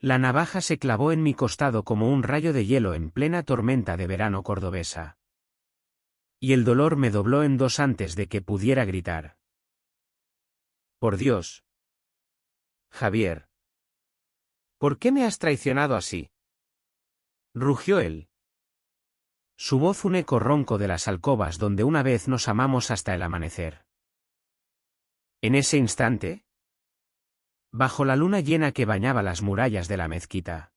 La navaja se clavó en mi costado como un rayo de hielo en plena tormenta de verano cordobesa. Y el dolor me dobló en dos antes de que pudiera gritar. Por Dios. Javier. ¿Por qué me has traicionado así? Rugió él. Su voz un eco ronco de las alcobas donde una vez nos amamos hasta el amanecer. En ese instante, bajo la luna llena que bañaba las murallas de la mezquita,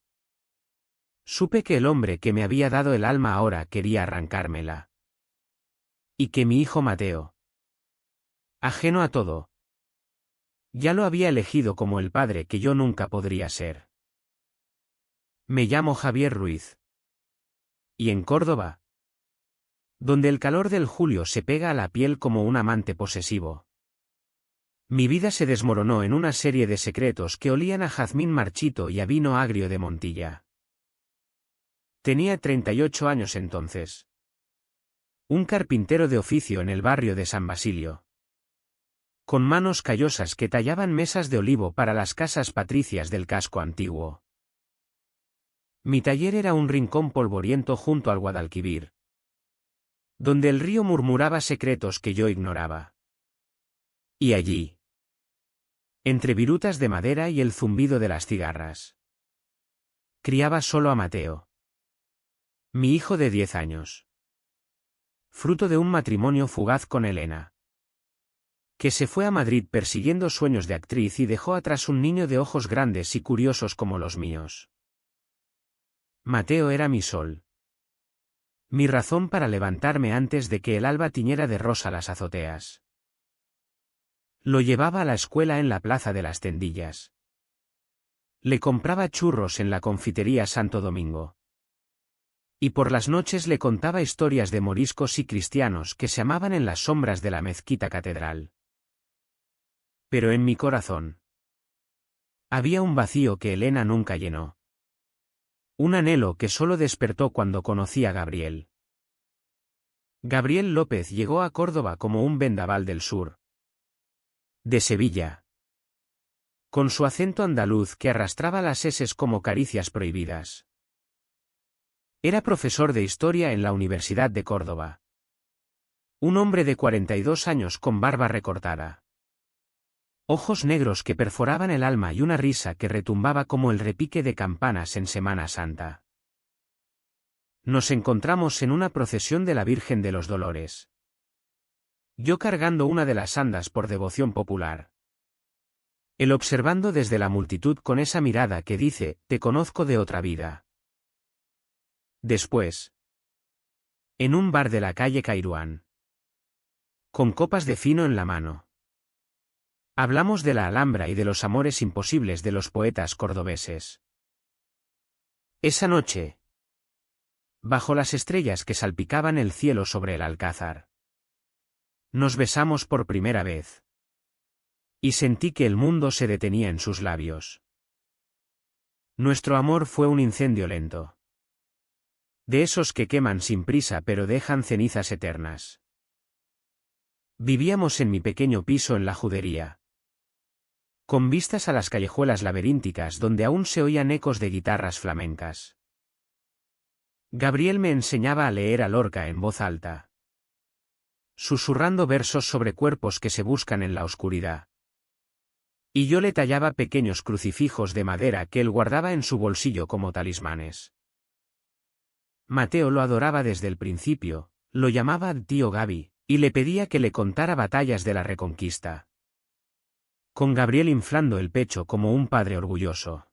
supe que el hombre que me había dado el alma ahora quería arrancármela. Y que mi hijo Mateo, ajeno a todo, ya lo había elegido como el padre que yo nunca podría ser. Me llamo Javier Ruiz. Y en Córdoba, donde el calor del julio se pega a la piel como un amante posesivo, mi vida se desmoronó en una serie de secretos que olían a jazmín marchito y a vino agrio de Montilla. Tenía 38 años entonces. Un carpintero de oficio en el barrio de San Basilio, con manos callosas que tallaban mesas de olivo para las casas patricias del casco antiguo. Mi taller era un rincón polvoriento junto al Guadalquivir, donde el río murmuraba secretos que yo ignoraba. Y allí, entre virutas de madera y el zumbido de las cigarras, criaba solo a Mateo, mi hijo de 10 años, fruto de un matrimonio fugaz con Elena, que se fue a Madrid persiguiendo sueños de actriz y dejó atrás un niño de ojos grandes y curiosos como los míos. Mateo era mi sol, mi razón para levantarme antes de que el alba tiñera de rosa las azoteas. Lo llevaba a la escuela en la plaza de las Tendillas. Le compraba churros en la confitería Santo Domingo. Y por las noches le contaba historias de moriscos y cristianos que se amaban en las sombras de la mezquita catedral. Pero en mi corazón había un vacío que Elena nunca llenó. Un anhelo que solo despertó cuando conocí a Gabriel. Gabriel López llegó a Córdoba como un vendaval del sur, de Sevilla, con su acento andaluz que arrastraba las eses como caricias prohibidas. Era profesor de historia en la Universidad de Córdoba. Un hombre de 42 años con barba recortada, ojos negros que perforaban el alma y una risa que retumbaba como el repique de campanas en Semana Santa. Nos encontramos en una procesión de la Virgen de los Dolores. Yo cargando una de las andas por devoción popular. Él observando desde la multitud con esa mirada que dice, te conozco de otra vida. Después, en un bar de la calle Cairuán, con copas de fino en la mano, hablamos de la Alhambra y de los amores imposibles de los poetas cordobeses. Esa noche, bajo las estrellas que salpicaban el cielo sobre el Alcázar, nos besamos por primera vez. Y sentí que el mundo se detenía en sus labios. Nuestro amor fue un incendio lento. De esos que queman sin prisa pero dejan cenizas eternas. Vivíamos en mi pequeño piso en la Judería, con vistas a las callejuelas laberínticas donde aún se oían ecos de guitarras flamencas. Gabriel me enseñaba a leer a Lorca en voz alta, susurrando versos sobre cuerpos que se buscan en la oscuridad. Y yo le tallaba pequeños crucifijos de madera que él guardaba en su bolsillo como talismanes. Mateo lo adoraba desde el principio, lo llamaba tío Gaby, y le pedía que le contara batallas de la Reconquista. Con Gabriel inflando el pecho como un padre orgulloso.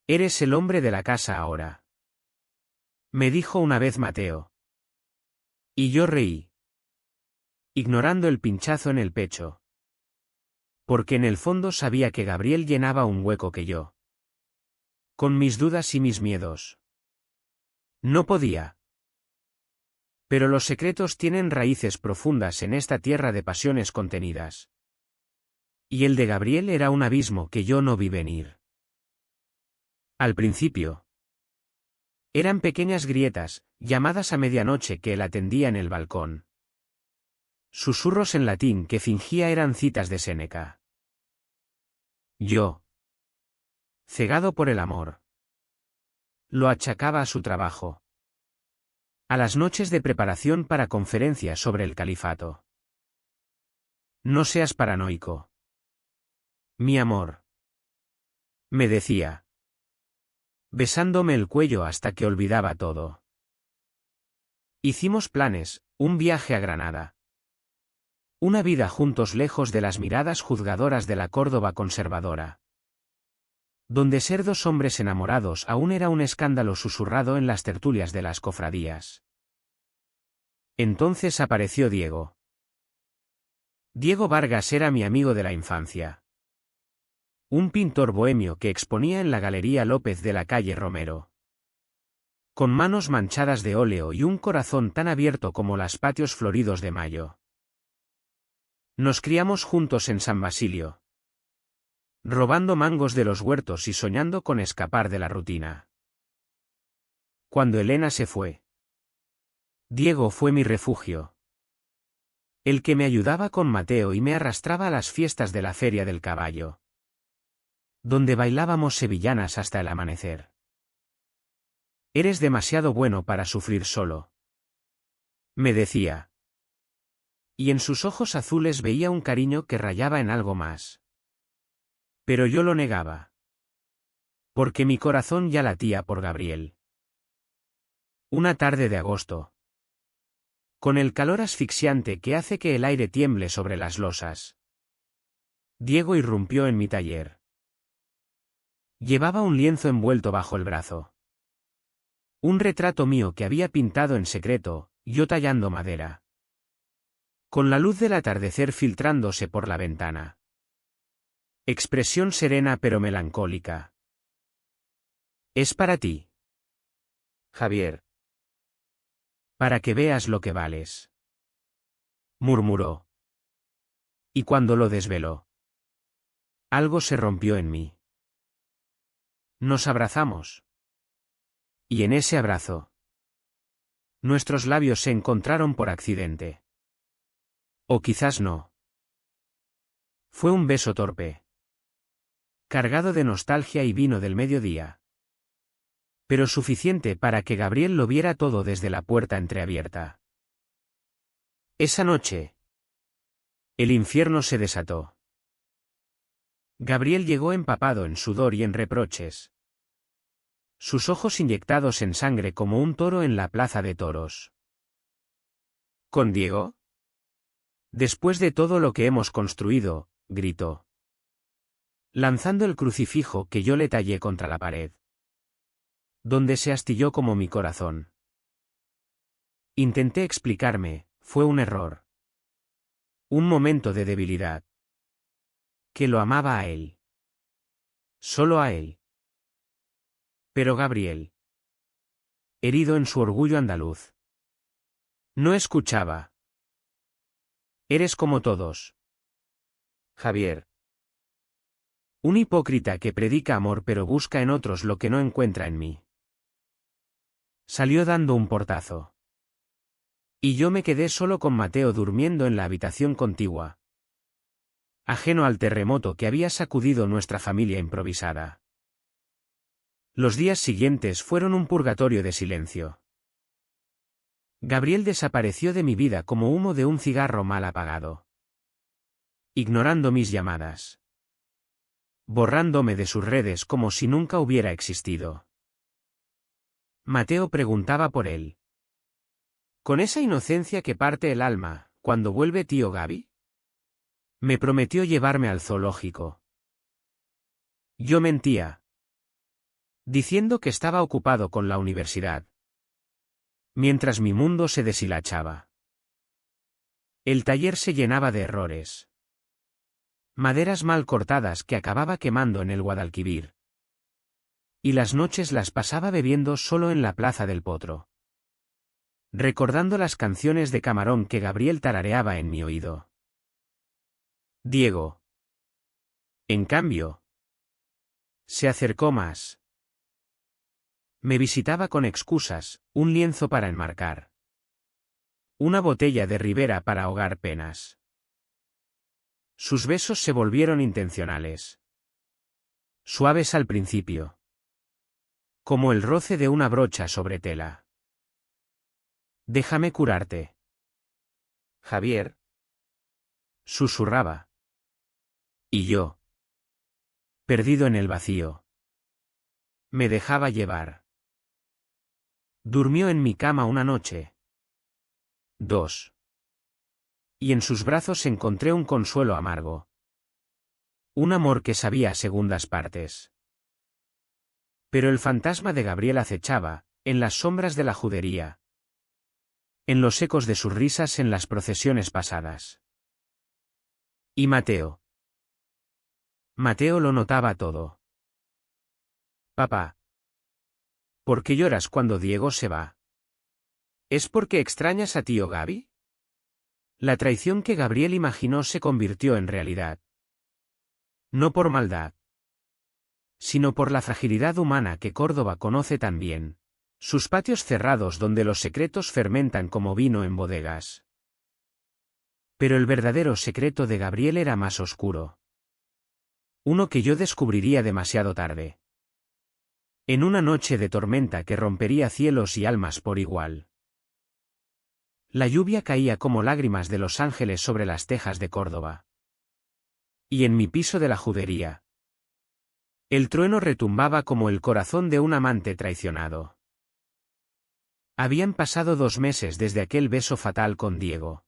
Eres el hombre de la casa ahora, me dijo una vez Mateo. Y yo reí, ignorando el pinchazo en el pecho, porque en el fondo sabía que Gabriel llenaba un hueco que yo, con mis dudas y mis miedos, no podía. Pero los secretos tienen raíces profundas en esta tierra de pasiones contenidas. Y el de Gabriel era un abismo que yo no vi venir. Al principio, eran pequeñas grietas, llamadas a medianoche que él atendía en el balcón. Susurros en latín que fingía eran citas de Séneca. Yo, Cegado por el amor. Lo achacaba a su trabajo. A las noches de preparación para conferencias sobre el califato. No seas paranoico. Mi amor. Me decía. Besándome el cuello hasta que olvidaba todo. Hicimos planes, un viaje a Granada. Una vida juntos lejos de las miradas juzgadoras de la Córdoba conservadora. Donde ser dos hombres enamorados aún era un escándalo susurrado en las tertulias de las cofradías. Entonces apareció Diego. Diego Vargas era mi amigo de la infancia. Un pintor bohemio que exponía en la Galería López de la calle Romero. Con manos manchadas de óleo y un corazón tan abierto como los patios floridos de mayo. Nos criamos juntos en San Basilio. Robando mangos de los huertos y soñando con escapar de la rutina. Cuando Elena se fue. Diego fue mi refugio. El que me ayudaba con Mateo y me arrastraba a las fiestas de la Feria del Caballo. Donde bailábamos sevillanas hasta el amanecer. Eres demasiado bueno para sufrir solo. Me decía. Y en sus ojos azules veía un cariño que rayaba en algo más. Pero yo lo negaba. Porque mi corazón ya latía por Gabriel. Una tarde de agosto. Con el calor asfixiante que hace que el aire tiemble sobre las losas. Diego irrumpió en mi taller. Llevaba un lienzo envuelto bajo el brazo. Un retrato mío que había pintado en secreto, yo tallando madera. Con la luz del atardecer filtrándose por la ventana. Expresión serena pero melancólica. Es para ti, Javier. Para que veas lo que vales. Murmuró. Y cuando lo desveló. Algo se rompió en mí. Nos abrazamos. Y en ese abrazo. Nuestros labios se encontraron por accidente. O quizás no. Fue un beso torpe. Cargado de nostalgia y vino del mediodía. Pero suficiente para que Gabriel lo viera todo desde la puerta entreabierta. Esa noche. El infierno se desató. Gabriel llegó empapado en sudor y en reproches. Sus ojos inyectados en sangre como un toro en la plaza de toros. ¿Con Diego? Después de todo lo que hemos construido, gritó. Lanzando el crucifijo que yo le tallé contra la pared. Donde se astilló como mi corazón. Intenté explicarme, fue un error. Un momento de debilidad. Que lo amaba a él. Solo a él. Pero Gabriel. Herido en su orgullo andaluz. No escuchaba. Eres como todos. Javier. Un hipócrita que predica amor pero busca en otros lo que no encuentra en mí. Salió dando un portazo. Y yo me quedé solo con Mateo durmiendo en la habitación contigua. Ajeno al terremoto que había sacudido nuestra familia improvisada. Los días siguientes fueron un purgatorio de silencio. Gabriel desapareció de mi vida como humo de un cigarro mal apagado. Ignorando mis llamadas. Borrándome de sus redes como si nunca hubiera existido. Mateo preguntaba por él. Con esa inocencia que parte el alma, ¿cuándo vuelve tío Gaby? Me prometió llevarme al zoológico. Yo mentía. Diciendo que estaba ocupado con la universidad. Mientras mi mundo se deshilachaba. El taller se llenaba de errores. Maderas mal cortadas que acababa quemando en el Guadalquivir. Y las noches las pasaba bebiendo solo en la Plaza del Potro. Recordando las canciones de Camarón que Gabriel tarareaba en mi oído. Diego. En cambio. Se acercó más. Me visitaba con excusas, un lienzo para enmarcar. Una botella de Ribera para ahogar penas. Sus besos se volvieron intencionales. Suaves al principio. Como el roce de una brocha sobre tela. Déjame curarte. Javier. Susurraba. Y yo. Perdido en el vacío. Me dejaba llevar. Durmió en mi cama una noche. 2. Y en sus brazos encontré un consuelo amargo. Un amor que sabía a segundas partes. Pero el fantasma de Gabriel acechaba, en las sombras de la judería. En los ecos de sus risas en las procesiones pasadas. Y Mateo. Mateo lo notaba todo. Papá. ¿Por qué lloras cuando Diego se va? ¿Es porque extrañas a tío Gaby? La traición que Gabriel imaginó se convirtió en realidad. No por maldad, sino por la fragilidad humana que Córdoba conoce tan bien. Sus patios cerrados donde los secretos fermentan como vino en bodegas. Pero el verdadero secreto de Gabriel era más oscuro. Uno que yo descubriría demasiado tarde. En una noche de tormenta que rompería cielos y almas por igual. La lluvia caía como lágrimas de los ángeles sobre las tejas de Córdoba. Y en mi piso de la judería. El trueno retumbaba como el corazón de un amante traicionado. Habían pasado 2 meses desde aquel beso fatal con Diego.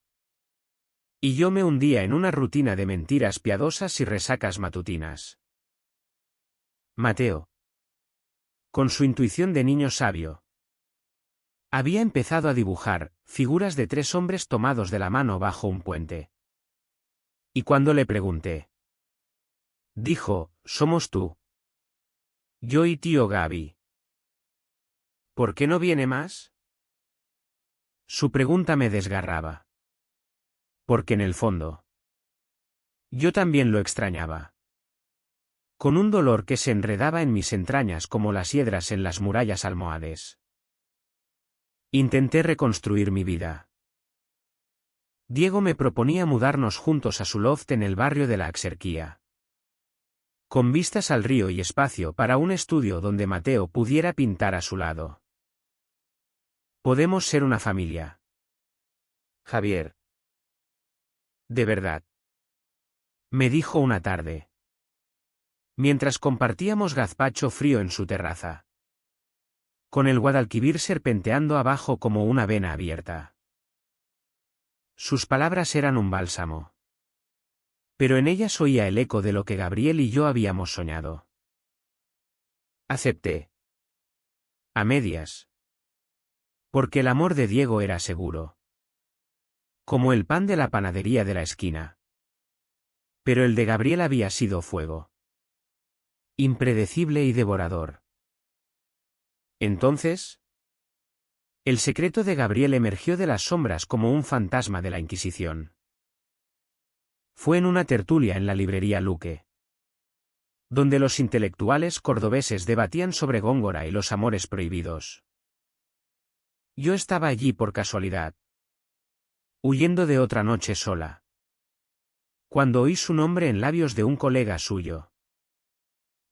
Y yo me hundía en una rutina de mentiras piadosas y resacas matutinas. Mateo. Con su intuición de niño sabio. Había empezado a dibujar figuras de 3 hombres tomados de la mano bajo un puente. Y cuando le pregunté, dijo, somos tú. Yo y tío Gaby. ¿Por qué no viene más? Su pregunta me desgarraba. Porque en el fondo. Yo también lo extrañaba. Con un dolor que se enredaba en mis entrañas como las hiedras en las murallas almohades. Intenté reconstruir mi vida. Diego me proponía mudarnos juntos a su loft en el barrio de la Axerquía. Con vistas al río y espacio para un estudio donde Mateo pudiera pintar a su lado. Podemos ser una familia. Javier. De verdad. Me dijo una tarde. Mientras compartíamos gazpacho frío en su terraza. Con el Guadalquivir serpenteando abajo como una vena abierta. Sus palabras eran un bálsamo. Pero en ellas oía el eco de lo que Gabriel y yo habíamos soñado. Acepté. A medias. Porque el amor de Diego era seguro. Como el pan de la panadería de la esquina. Pero el de Gabriel había sido fuego. Impredecible y devorador. Entonces, el secreto de Gabriel emergió de las sombras como un fantasma de la Inquisición. Fue en una tertulia en la librería Luque. Donde los intelectuales cordobeses debatían sobre Góngora y los amores prohibidos. Yo estaba allí por casualidad. Huyendo de otra noche sola. Cuando oí su nombre en labios de un colega suyo.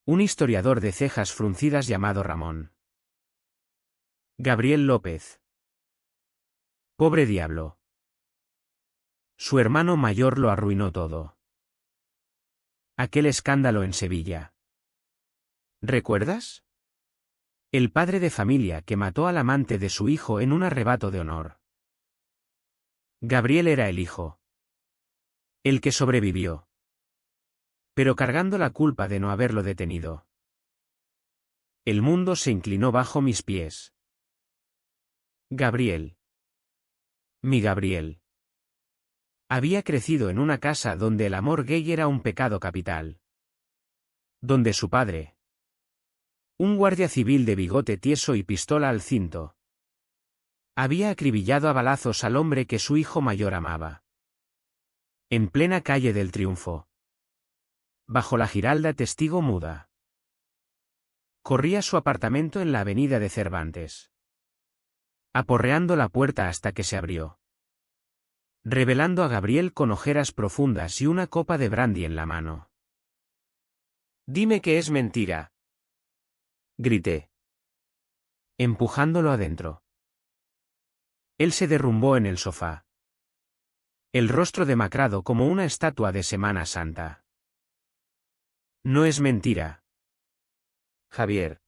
Un historiador de cejas fruncidas llamado Ramón. Gabriel López. Pobre diablo. Su hermano mayor lo arruinó todo. Aquel escándalo en Sevilla. ¿Recuerdas? El padre de familia que mató al amante de su hijo en un arrebato de honor. Gabriel era el hijo. El que sobrevivió. Pero cargando la culpa de no haberlo detenido. El mundo se inclinó bajo mis pies. Gabriel. Mi Gabriel. Había crecido en una casa donde el amor gay era un pecado capital. Donde su padre. Un guardia civil de bigote tieso y pistola al cinto. Había acribillado a balazos al hombre que su hijo mayor amaba. En plena calle del Triunfo. Bajo la Giralda testigo muda. Corría su apartamento en la avenida de Cervantes. Aporreando la puerta hasta que se abrió. Revelando a Gabriel con ojeras profundas y una copa de brandy en la mano. Dime que es mentira. Grité, empujándolo adentro. Él se derrumbó en el sofá. El rostro demacrado como una estatua de Semana Santa. No es mentira. Javier.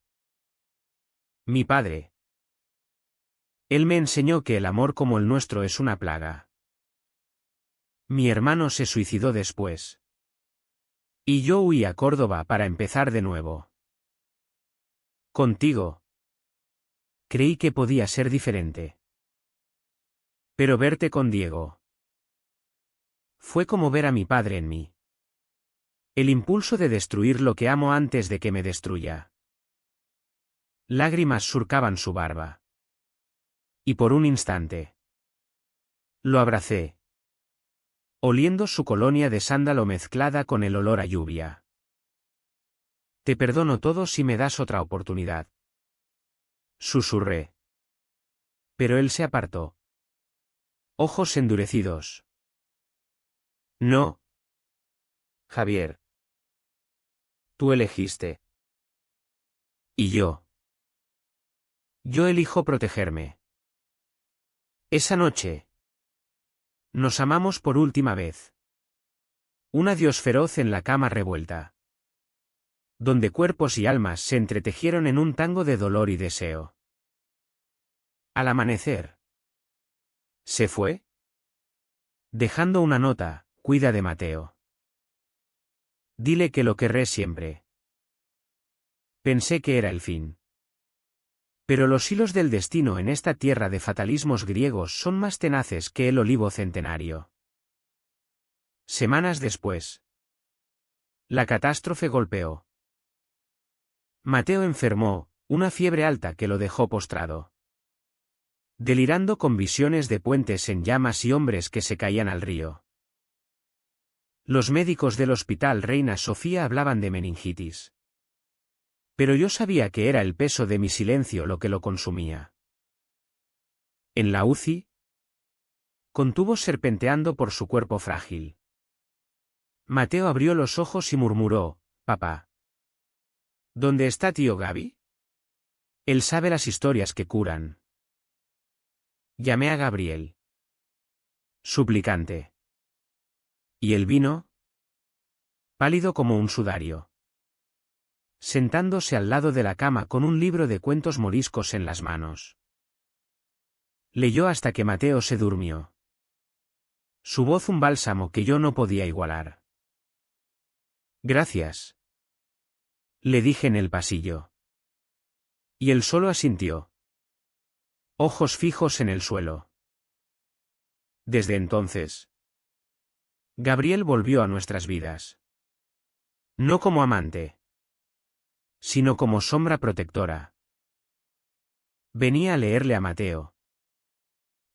Mi padre. Él me enseñó que el amor como el nuestro es una plaga. Mi hermano se suicidó después. Y yo huí a Córdoba para empezar de nuevo. Contigo. Creí que podía ser diferente. Pero verte con Diego. Fue como ver a mi padre en mí. El impulso de destruir lo que amo antes de que me destruya. Lágrimas surcaban su barba. Y por un instante. Lo abracé. Oliendo su colonia de sándalo mezclada con el olor a lluvia. Te perdono todo si me das otra oportunidad. Susurré. Pero él se apartó. Ojos endurecidos. No. Javier. Tú elegiste. ¿Y yo? Yo elijo protegerme. Esa noche. Nos amamos por última vez. Un adiós feroz en la cama revuelta. Donde cuerpos y almas se entretejieron en un tango de dolor y deseo. Al amanecer. ¿Se fue? Dejando una nota, cuida de Mateo. Dile que lo querré siempre. Pensé que era el fin. Pero los hilos del destino en esta tierra de fatalismos griegos son más tenaces que el olivo centenario. Semanas después. La catástrofe golpeó. Mateo enfermó, una fiebre alta que lo dejó postrado. Delirando con visiones de puentes en llamas y hombres que se caían al río. Los médicos del Hospital Reina Sofía hablaban de meningitis. Pero yo sabía que era el peso de mi silencio lo que lo consumía. En la UCI, con tubos serpenteando por su cuerpo frágil. Mateo abrió los ojos y murmuró, «Papá. ¿Dónde está tío Gaby? Él sabe las historias que curan». Llamé a Gabriel. Suplicante. ¿Y el vino? Pálido como un sudario. Sentándose al lado de la cama con un libro de cuentos moriscos en las manos. Leyó hasta que Mateo se durmió. Su voz un bálsamo que yo no podía igualar. Gracias. Le dije en el pasillo. Y él solo asintió. Ojos fijos en el suelo. Desde entonces, Gabriel volvió a nuestras vidas. No como amante, sino como sombra protectora. Venía a leerle a Mateo.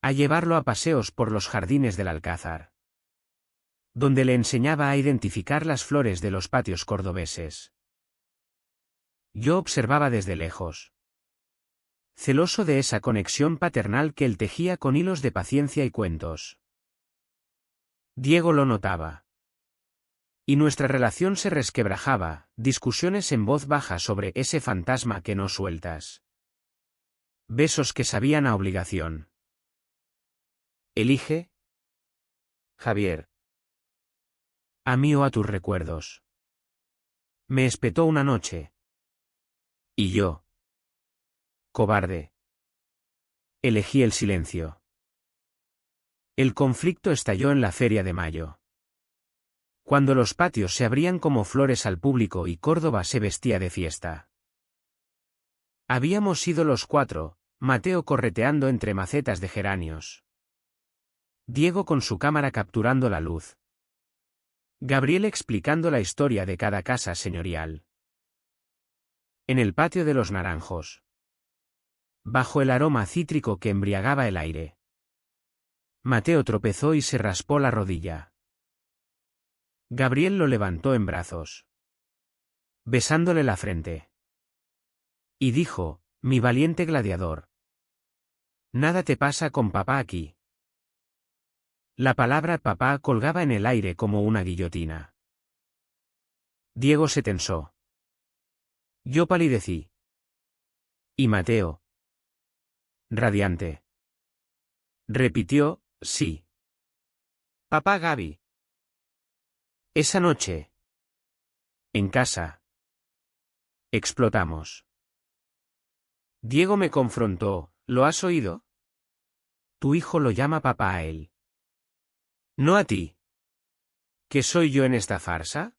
A llevarlo a paseos por los jardines del Alcázar. Donde le enseñaba a identificar las flores de los patios cordobeses. Yo observaba desde lejos. Celoso de esa conexión paternal que él tejía con hilos de paciencia y cuentos. Diego lo notaba. Y nuestra relación se resquebrajaba, discusiones en voz baja sobre ese fantasma que no sueltas. Besos que sabían a obligación. Elige. Javier. A mí o a tus recuerdos. Me espetó una noche. Y yo. Cobarde. Elegí el silencio. El conflicto estalló en la Feria de Mayo. Cuando los patios se abrían como flores al público y Córdoba se vestía de fiesta. Habíamos sido los cuatro, Mateo correteando entre macetas de geranios. Diego con su cámara capturando la luz. Gabriel explicando la historia de cada casa señorial. En el patio de los Naranjos. Bajo el aroma cítrico que embriagaba el aire. Mateo tropezó y se raspó la rodilla. Gabriel lo levantó en brazos. Besándole la frente. Y dijo, mi valiente gladiador. Nada te pasa con papá aquí. La palabra papá colgaba en el aire como una guillotina. Diego se tensó. Yo palidecí. Y Mateo, radiante, repitió, sí. Papá Gaby. Esa noche, en casa, explotamos. Diego me confrontó, ¿lo has oído? Tu hijo lo llama papá a él. No a ti. ¿Qué soy yo en esta farsa?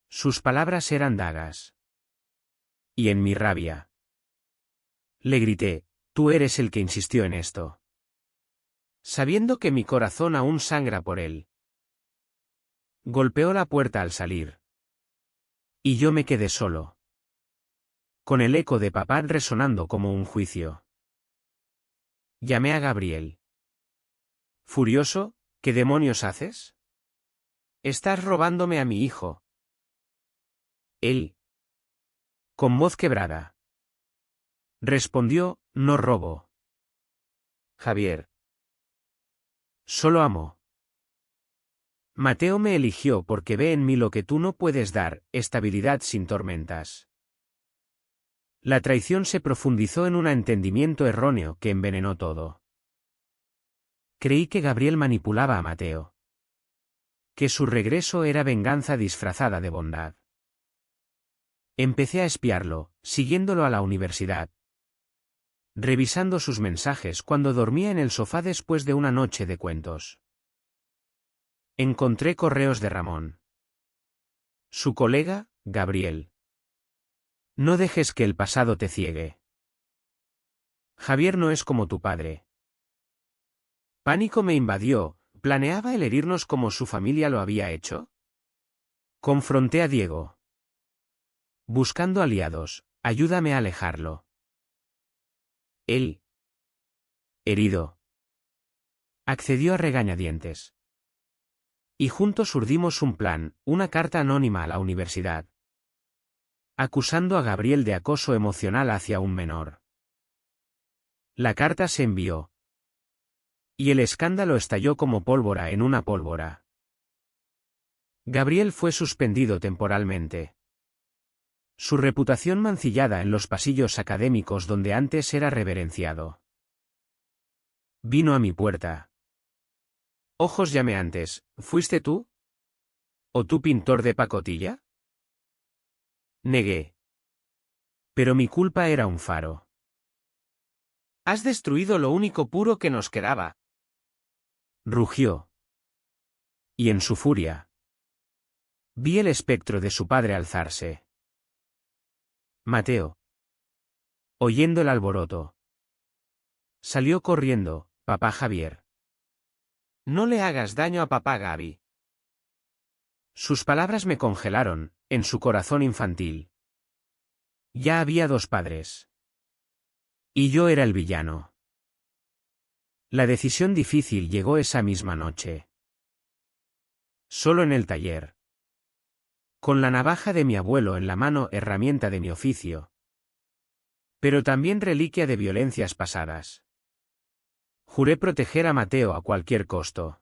Sus palabras eran dagas. Y en mi rabia, le grité, tú eres el que insistió en esto. Sabiendo que mi corazón aún sangra por él. Golpeó la puerta al salir. Y yo me quedé solo. Con el eco de papá resonando como un juicio. Llamé a Gabriel. Furioso, ¿qué demonios haces? Estás robándome a mi hijo. Él, con voz quebrada, respondió, no robo. Javier. Solo amo. Mateo me eligió porque ve en mí lo que tú no puedes dar, estabilidad sin tormentas. La traición se profundizó en un entendimiento erróneo que envenenó todo. Creí que Gabriel manipulaba a Mateo. Que su regreso era venganza disfrazada de bondad. Empecé a espiarlo, siguiéndolo a la universidad. Revisando sus mensajes cuando dormía en el sofá después de una noche de cuentos. Encontré correos de Ramón. Su colega, Gabriel. No dejes que el pasado te ciegue. Javier no es como tu padre. Pánico me invadió, ¿planeaba el herirnos como su familia lo había hecho? Confronté a Diego. Buscando aliados, ayúdame a alejarlo. Él, herido, accedió a regañadientes. Y juntos urdimos un plan, una carta anónima a la universidad. Acusando a Gabriel de acoso emocional hacia un menor. La carta se envió. Y el escándalo estalló como pólvora en una pólvora. Gabriel fue suspendido temporalmente. Su reputación mancillada en los pasillos académicos donde antes era reverenciado. Vino a mi puerta. Ojos llameantes, ¿fuiste tú? ¿O tú pintor de pacotilla? Negué. Pero mi culpa era un faro. Has destruido lo único puro que nos quedaba. Rugió. Y en su furia, vi el espectro de su padre alzarse. Mateo, oyendo el alboroto, salió corriendo, papá Javier. No le hagas daño a papá Gaby. Sus palabras me congelaron, en su corazón infantil. Ya había dos padres. Y yo era el villano. La decisión difícil llegó esa misma noche. Solo en el taller. Con la navaja de mi abuelo en la mano, herramienta de mi oficio. Pero también reliquia de violencias pasadas. Juré proteger a Mateo a cualquier costo.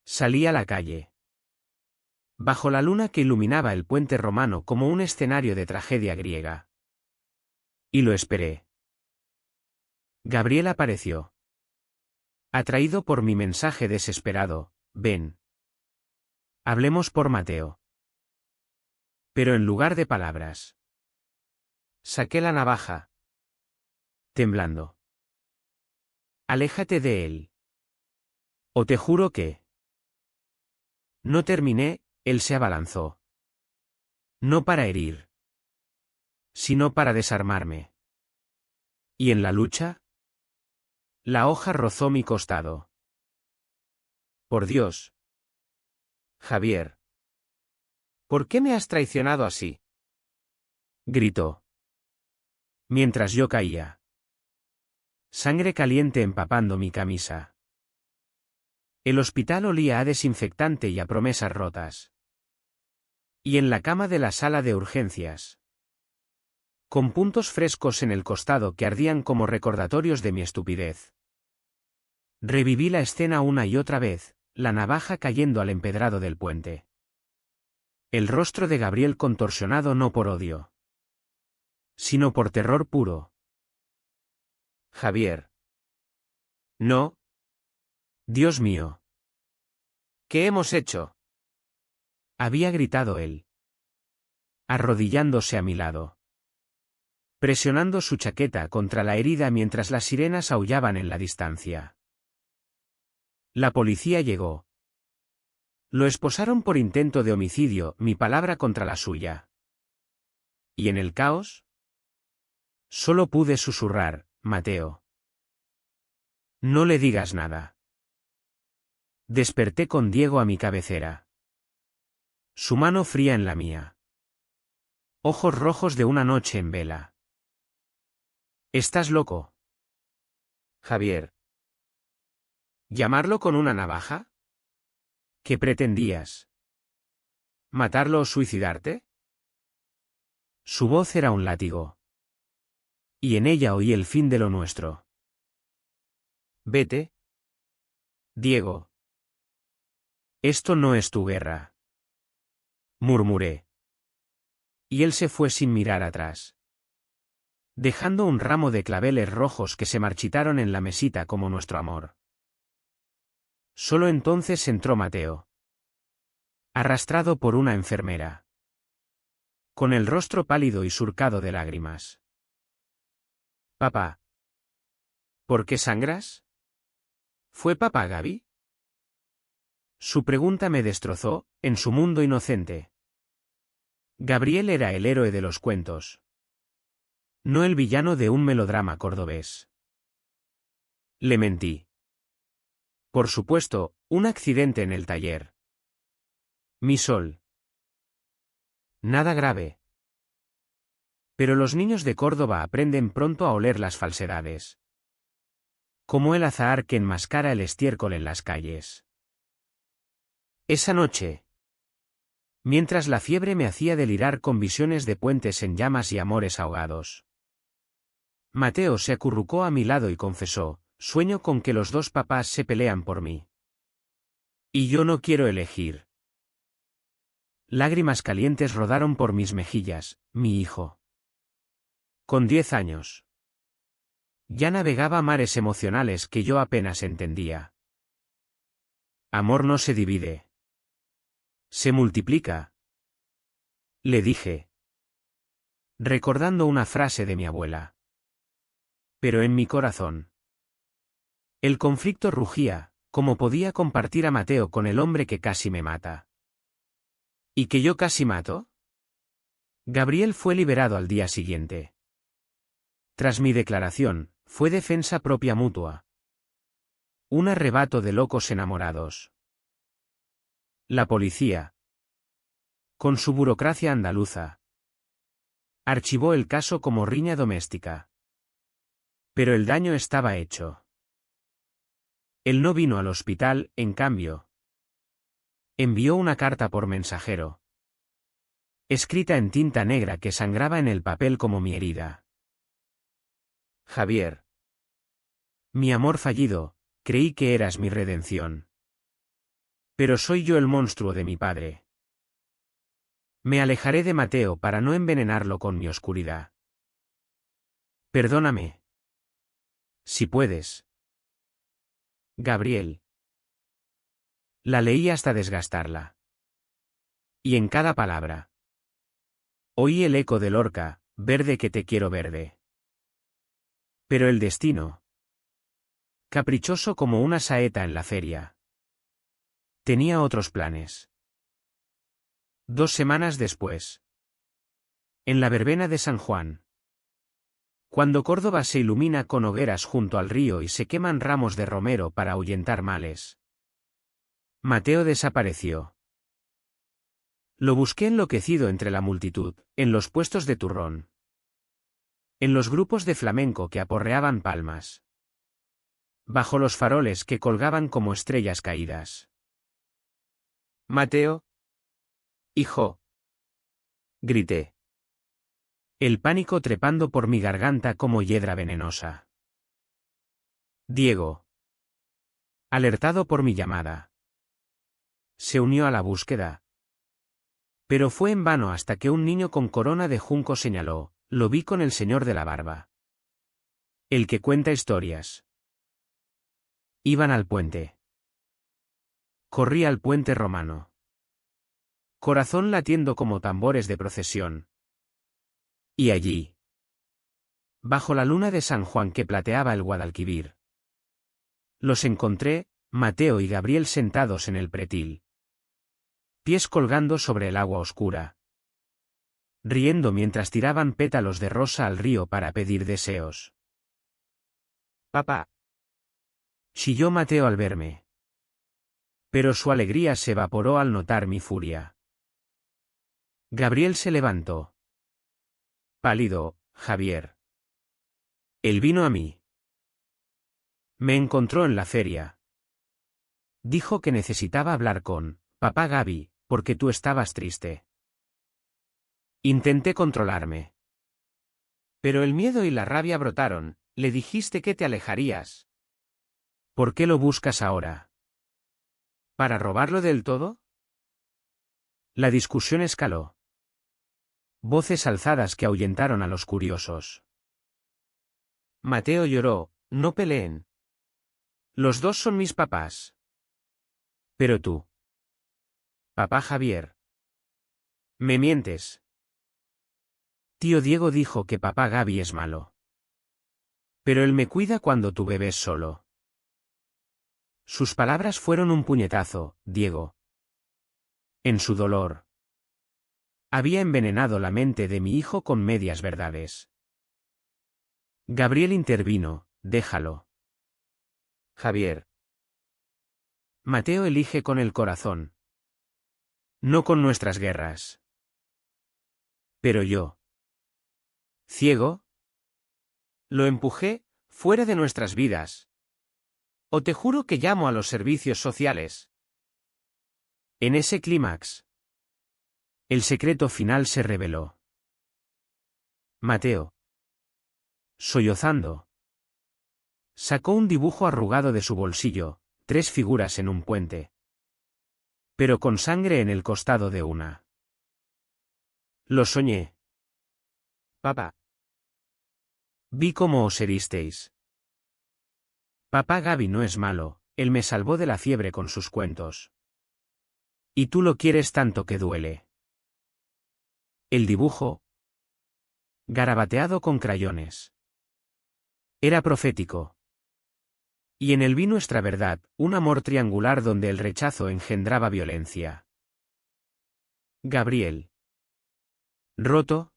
Salí a la calle. Bajo la luna que iluminaba el puente romano como un escenario de tragedia griega. Y lo esperé. Gabriel apareció. Atraído por mi mensaje desesperado, ven. Hablemos por Mateo. Pero en lugar de palabras. Saqué la navaja. Temblando. Aléjate de él. O te juro que... No terminé, él se abalanzó. No para herir. Sino para desarmarme. ¿Y en la lucha? La hoja rozó mi costado. Por Dios. Javier. ¿Por qué me has traicionado así? Gritó. Mientras yo caía. Sangre caliente empapando mi camisa. El hospital olía a desinfectante y a promesas rotas. Y en la cama de la sala de urgencias. Con puntos frescos en el costado que ardían como recordatorios de mi estupidez. Reviví la escena una y otra vez, la navaja cayendo al empedrado del puente. El rostro de Gabriel contorsionado no por odio, sino por terror puro. Javier. No. Dios mío. ¿Qué hemos hecho? Había gritado él, arrodillándose a mi lado, presionando su chaqueta contra la herida mientras las sirenas aullaban en la distancia. La policía llegó. Lo esposaron por intento de homicidio, mi palabra contra la suya. ¿Y en el caos? Solo pude susurrar, Mateo. No le digas nada. Desperté con Diego a mi cabecera. Su mano fría en la mía. Ojos rojos de una noche en vela. ¿Estás loco? Javier. ¿Llamarlo con una navaja? ¿Qué pretendías? ¿Matarlo o suicidarte? Su voz era un látigo. Y en ella oí el fin de lo nuestro. Vete. Diego. Esto no es tu guerra. Murmuré. Y él se fue sin mirar atrás, dejando un ramo de claveles rojos que se marchitaron en la mesita como nuestro amor. Solo entonces entró Mateo, arrastrado por una enfermera, con el rostro pálido y surcado de lágrimas. Papá. ¿Por qué sangras? ¿Fue papá Gaby? Su pregunta me destrozó, en su mundo inocente. Gabriel era el héroe de los cuentos, no el villano de un melodrama cordobés. Le mentí. Por supuesto, un accidente en el taller. Mi sol. Nada grave. Pero los niños de Córdoba aprenden pronto a oler las falsedades. Como el azahar que enmascara el estiércol en las calles. Esa noche, mientras la fiebre me hacía delirar con visiones de puentes en llamas y amores ahogados, Mateo se acurrucó a mi lado y confesó, sueño con que los dos papás se pelean por mí. Y yo no quiero elegir. Lágrimas calientes rodaron por mis mejillas, mi hijo. Con 10 años. Ya navegaba mares emocionales que yo apenas entendía. Amor no se divide. Se multiplica. Le dije, recordando una frase de mi abuela. Pero en mi corazón. El conflicto rugía, como podía compartir a Mateo con el hombre que casi me mata. ¿Y que yo casi mato? Gabriel fue liberado al día siguiente. Tras mi declaración, fue defensa propia mutua. Un arrebato de locos enamorados. La policía, con su burocracia andaluza, archivó el caso como riña doméstica. Pero el daño estaba hecho. Él no vino al hospital, en cambio. Envió una carta por mensajero, escrita en tinta negra que sangraba en el papel como mi herida. Javier. Mi amor fallido, creí que eras mi redención. Pero soy yo el monstruo de mi padre. Me alejaré de Mateo para no envenenarlo con mi oscuridad. Perdóname. Si puedes. Gabriel. La leí hasta desgastarla. Y en cada palabra oí el eco de Lorca, verde que te quiero verde. Pero el destino, caprichoso como una saeta en la feria, tenía otros planes. 2 semanas después, en la verbena de San Juan, cuando Córdoba se ilumina con hogueras junto al río y se queman ramos de romero para ahuyentar males, Mateo desapareció. Lo busqué enloquecido entre la multitud, en los puestos de turrón, en los grupos de flamenco que aporreaban palmas, bajo los faroles que colgaban como estrellas caídas. Mateo. Hijo. Grité. El pánico trepando por mi garganta como hiedra venenosa. Diego. Alertado por mi llamada, se unió a la búsqueda. Pero fue en vano hasta que un niño con corona de junco señaló: lo vi con el señor de la barba. El que cuenta historias. Iban al puente. Corrí al puente romano. Corazón latiendo como tambores de procesión. Y allí, bajo la luna de San Juan que plateaba el Guadalquivir, los encontré, Mateo y Gabriel sentados en el pretil, pies colgando sobre el agua oscura, riendo mientras tiraban pétalos de rosa al río para pedir deseos. Papá. Chilló Mateo al verme. Pero su alegría se evaporó al notar mi furia. Gabriel se levantó. Pálido, Javier. Él vino a mí. Me encontró en la feria. Dijo que necesitaba hablar con papá Gaby, porque tú estabas triste. Intenté controlarme. Pero el miedo y la rabia brotaron. Le dijiste que te alejarías. ¿Por qué lo buscas ahora? ¿Para robarlo del todo? La discusión escaló. Voces alzadas que ahuyentaron a los curiosos. Mateo lloró: no peleen. Los dos son mis papás. Pero tú. Papá Javier. Me mientes. Tío Diego dijo que papá Gaby es malo. Pero él me cuida cuando tu bebé es solo. Sus palabras fueron un puñetazo, Diego. En su dolor. Había envenenado la mente de mi hijo con medias verdades. Gabriel intervino: déjalo. Javier. Mateo elige con el corazón. No con nuestras guerras. Pero yo. ¿Ciego? Lo empujé, fuera de nuestras vidas. O te juro que llamo a los servicios sociales. En ese clímax, el secreto final se reveló. Mateo, sollozando, sacó un dibujo arrugado de su bolsillo, 3 figuras en un puente. Pero con sangre en el costado de una. Lo soñé. Papá. Vi cómo os heristeis. Papá Gaby no es malo, él me salvó de la fiebre con sus cuentos. Y tú lo quieres tanto que duele. El dibujo, garabateado con crayones, era profético. Y en él vi nuestra verdad, un amor triangular donde el rechazo engendraba violencia. Gabriel. Roto.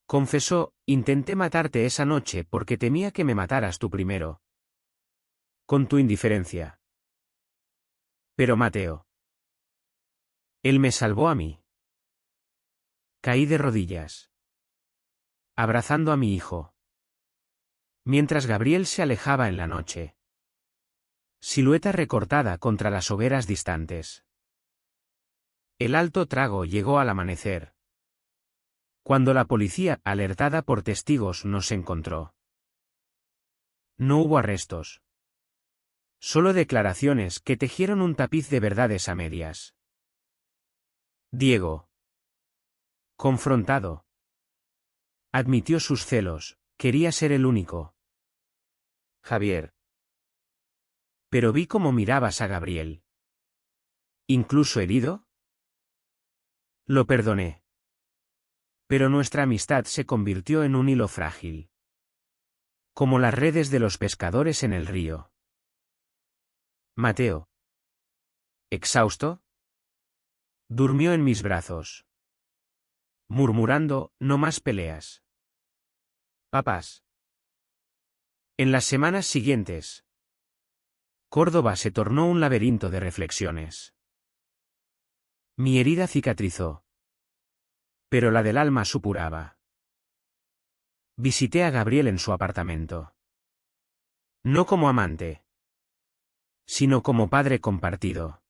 Confesó: intenté matarte esa noche porque temía que me mataras tú primero. Con tu indiferencia. Pero Mateo. Él me salvó a mí. Caí de rodillas. Abrazando a mi hijo. Mientras Gabriel se alejaba en la noche. Silueta recortada contra las hogueras distantes. El alto trago llegó al amanecer. Cuando la policía, alertada por testigos, nos encontró. No hubo arrestos. Solo declaraciones que tejieron un tapiz de verdades a medias. Diego. Confrontado. Admitió sus celos, quería ser el único. Javier. Pero vi cómo mirabas a Gabriel. ¿Incluso herido? Lo perdoné. Pero nuestra amistad se convirtió en un hilo frágil. Como las redes de los pescadores en el río. Mateo. Exhausto. Durmió en mis brazos. Murmurando: no más peleas. Papás. En las semanas siguientes, Córdoba se tornó un laberinto de reflexiones. Mi herida cicatrizó. Pero la del alma supuraba. Visité a Gabriel en su apartamento. No como amante, sino como padre compartido.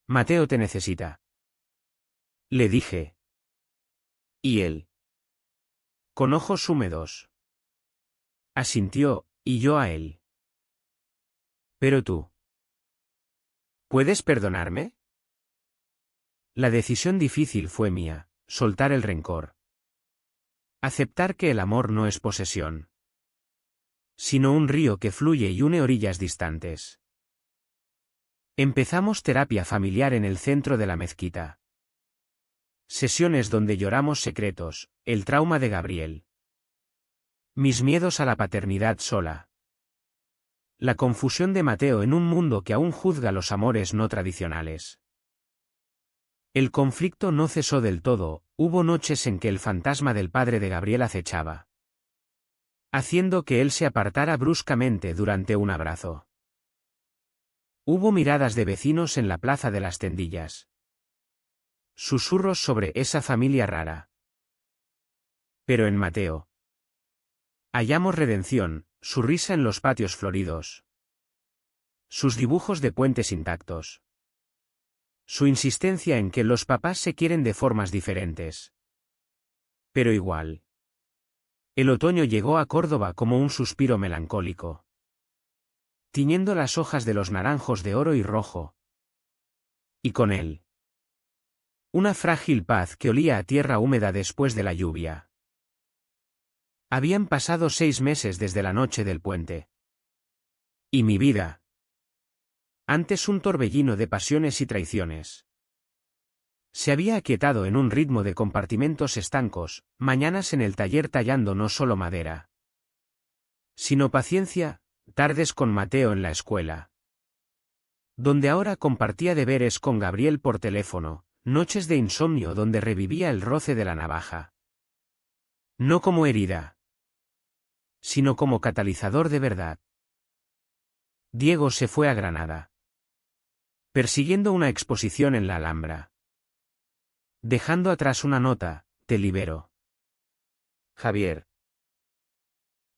Mateo te necesita. Le dije. Y él, con ojos húmedos, asintió, y yo a él. Pero tú. ¿Puedes perdonarme? La decisión difícil fue mía, soltar el rencor. Aceptar que el amor no es posesión, sino un río que fluye y une orillas distantes. Empezamos terapia familiar en el centro de la mezquita. Sesiones donde lloramos secretos, el trauma de Gabriel. Mis miedos a la paternidad sola. La confusión de Mateo en un mundo que aún juzga los amores no tradicionales. El conflicto no cesó del todo, hubo noches en que el fantasma del padre de Gabriel acechaba, haciendo que él se apartara bruscamente durante un abrazo. Hubo miradas de vecinos en la plaza de las Tendillas. Susurros sobre esa familia rara. Pero en Mateo hallamos redención, su risa en los patios floridos, sus dibujos de puentes intactos, su insistencia en que los papás se quieren de formas diferentes, pero igual. El otoño llegó a Córdoba como un suspiro melancólico, tiñendo las hojas de los naranjos de oro y rojo, y con él una frágil paz que olía a tierra húmeda después de la lluvia. Habían pasado 6 meses desde la noche del puente. Y mi vida, antes un torbellino de pasiones y traiciones, se había aquietado en un ritmo de compartimentos estancos, mañanas en el taller tallando no solo madera, sino paciencia, tardes con Mateo en la escuela, donde ahora compartía deberes con Gabriel por teléfono, noches de insomnio donde revivía el roce de la navaja. No como herida, sino como catalizador de verdad. Diego se fue a Granada, persiguiendo una exposición en la Alhambra, dejando atrás una nota: te libero. Javier.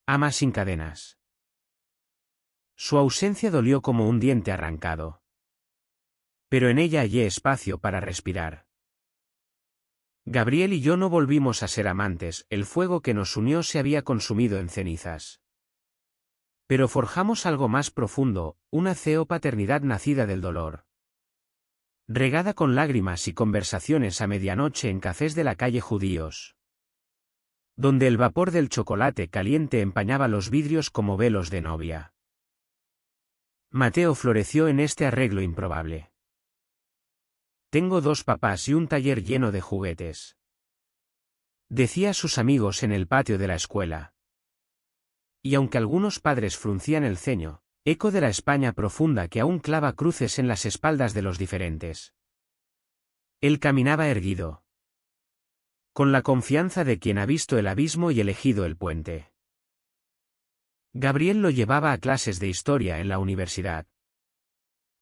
Ama sin cadenas. Su ausencia dolió como un diente arrancado. Pero en ella hallé espacio para respirar. Gabriel y yo no volvimos a ser amantes, el fuego que nos unió se había consumido en cenizas. Pero forjamos algo más profundo, una paternidad nacida del dolor, regada con lágrimas y conversaciones a medianoche en cafés de la calle Judíos, donde el vapor del chocolate caliente empañaba los vidrios como velos de novia. Mateo floreció en este arreglo improbable. Tengo 2 papás y un taller lleno de juguetes, decía a sus amigos en el patio de la escuela. Y aunque algunos padres fruncían el ceño, eco de la España profunda que aún clava cruces en las espaldas de los diferentes, él caminaba erguido, con la confianza de quien ha visto el abismo y elegido el puente. Gabriel lo llevaba a clases de historia en la universidad,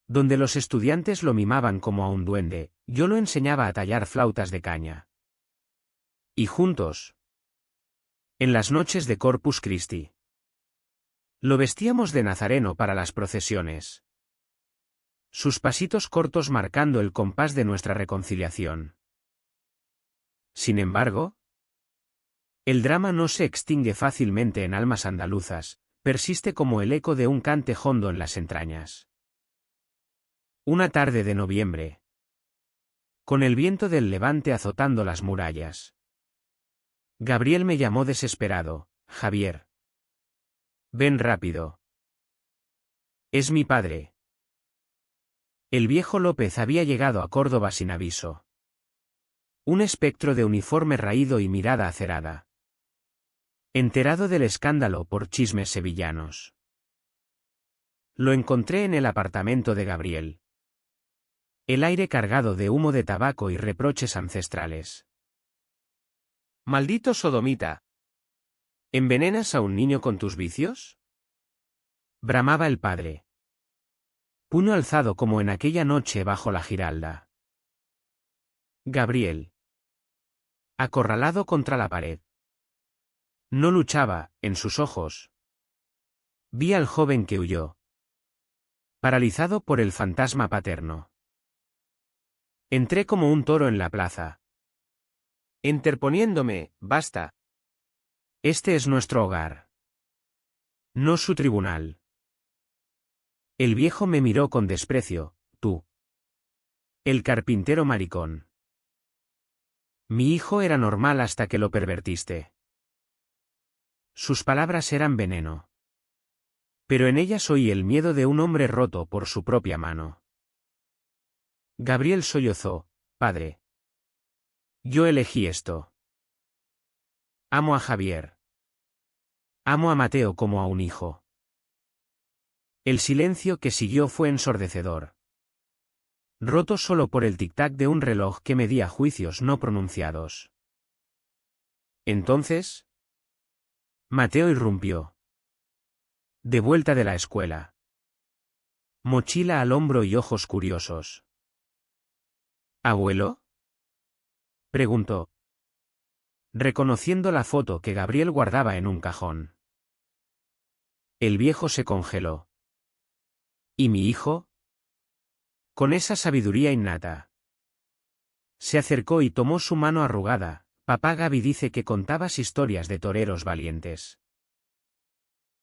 donde los estudiantes lo mimaban como a un duende, yo lo enseñaba a tallar flautas de caña. Y juntos, en las noches de Corpus Christi, lo vestíamos de nazareno para las procesiones, sus pasitos cortos marcando el compás de nuestra reconciliación. Sin embargo, el drama no se extingue fácilmente en almas andaluzas, persiste como el eco de un cante hondo en las entrañas. Una tarde de noviembre, con el viento del levante azotando las murallas, Gabriel me llamó desesperado: Javier, ven rápido. Es mi padre. El viejo López había llegado a Córdoba sin aviso. Un espectro de uniforme raído y mirada acerada, enterado del escándalo por chismes sevillanos. Lo encontré en el apartamento de Gabriel. El aire cargado de humo de tabaco y reproches ancestrales. «Maldito sodomita. ¿Envenenas a un niño con tus vicios?», bramaba el padre, puño alzado como en aquella noche bajo la Giralda. Gabriel, acorralado contra la pared, no luchaba. En sus ojos vi al joven que huyó, paralizado por el fantasma paterno. Entré como un toro en la plaza, interponiéndome: basta. Este es nuestro hogar, no su tribunal. El viejo me miró con desprecio: tú El carpintero maricón. Mi hijo era normal hasta que lo pervertiste. Sus palabras eran veneno. Pero en ellas oí el miedo de un hombre roto por su propia mano. Gabriel sollozó: padre. Yo elegí esto. Amo a Javier. Amo a Mateo como a un hijo. El silencio que siguió fue ensordecedor. Roto solo por el tic-tac de un reloj que medía juicios no pronunciados. Entonces, Mateo irrumpió. De vuelta de la escuela. Mochila al hombro y ojos curiosos. ¿Abuelo?, preguntó, reconociendo la foto que Gabriel guardaba en un cajón. El viejo se congeló. ¿Y mi hijo? Con esa sabiduría innata. Se acercó y tomó su mano arrugada. Papá Gaby dice que contabas historias de toreros valientes.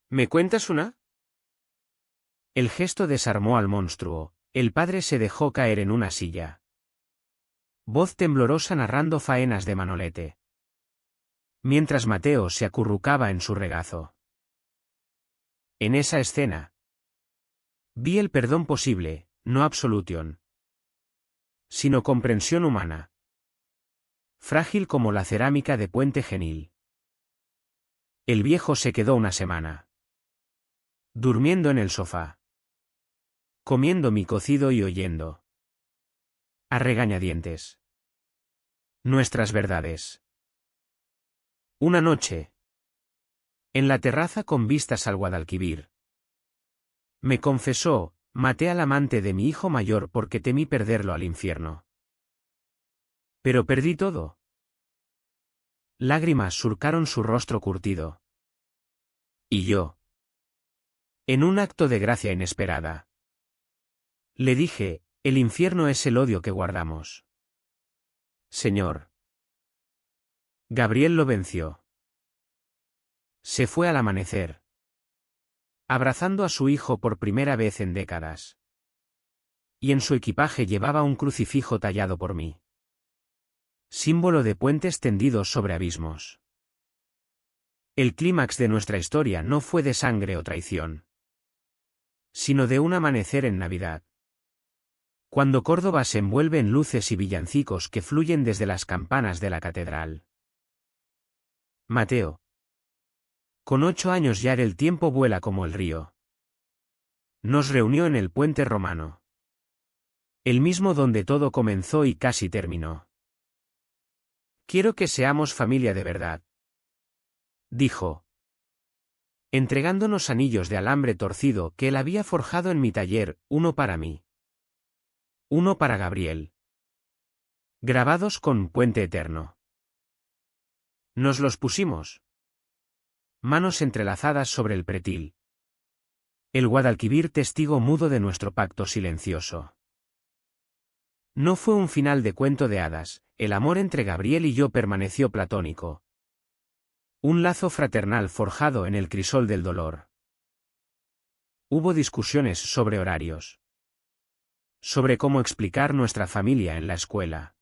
¿Me cuentas una? El gesto desarmó al monstruo. El padre se dejó caer en una silla. Voz temblorosa narrando faenas de Manolete. Mientras Mateo se acurrucaba en su regazo. En esa escena vi el perdón posible, no absolution, sino comprensión humana. Frágil como la cerámica de Puente Genil. El viejo se quedó una semana. Durmiendo en el sofá. Comiendo mi cocido y oyendo. A regañadientes. Nuestras verdades. Una noche. En la terraza con vistas al Guadalquivir. Me confesó: maté al amante de mi hijo mayor porque temí perderlo al infierno. Pero perdí todo. Lágrimas surcaron su rostro curtido. Y yo, en un acto de gracia inesperada, le dije: el infierno es el odio que guardamos. Señor. Gabriel lo venció. Se fue al amanecer, abrazando a su hijo por primera vez en décadas. Y en su equipaje llevaba un crucifijo tallado por mí. Símbolo de puentes tendidos sobre abismos. El clímax de nuestra historia no fue de sangre o traición, sino de un amanecer en Navidad. Cuando Córdoba se envuelve en luces y villancicos que fluyen desde las campanas de la catedral. Mateo. Con 8 años ya el tiempo vuela como el río. Nos reunió en el puente romano. El mismo donde todo comenzó y casi terminó. Quiero que seamos familia de verdad, dijo, entregándonos anillos de alambre torcido que él había forjado en mi taller, uno para mí. Uno para Gabriel. Grabados con puente eterno. Nos los pusimos. Manos entrelazadas sobre el pretil. El Guadalquivir testigo mudo de nuestro pacto silencioso. No fue un final de cuento de hadas, el amor entre Gabriel y yo permaneció platónico. Un lazo fraternal forjado en el crisol del dolor. Hubo discusiones sobre horarios. Sobre cómo explicar nuestra familia en la escuela.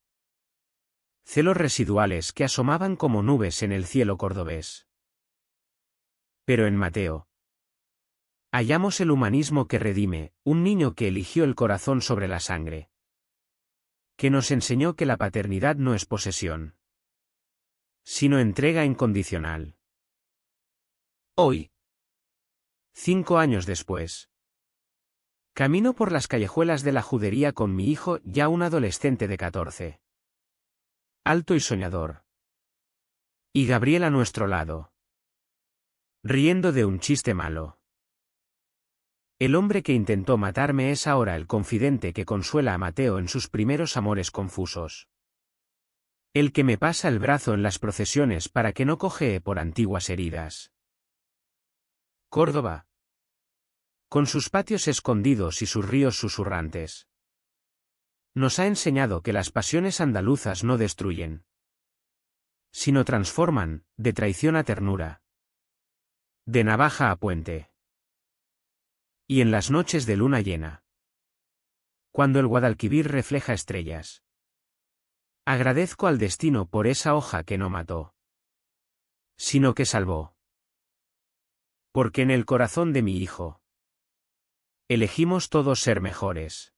Celos residuales que asomaban como nubes en el cielo cordobés. Pero en Mateo hallamos el humanismo que redime, un niño que eligió el corazón sobre la sangre. Que nos enseñó que la paternidad no es posesión, sino entrega incondicional. Hoy, 5 años después, camino por las callejuelas de la judería con mi hijo, ya un adolescente de 14. Alto y soñador. Y Gabriel a nuestro lado. Riendo de un chiste malo. El hombre que intentó matarme es ahora el confidente que consuela a Mateo en sus primeros amores confusos. El que me pasa el brazo en las procesiones para que no cojee por antiguas heridas. Córdoba. Con sus patios escondidos y sus ríos susurrantes. Nos ha enseñado que las pasiones andaluzas no destruyen, sino transforman, de traición a ternura. De navaja a puente. Y en las noches de luna llena, Cuando el Guadalquivir refleja estrellas. Agradezco al destino por esa hoja que no mató, sino que salvó. Porque en el corazón de mi hijo elegimos todos ser mejores.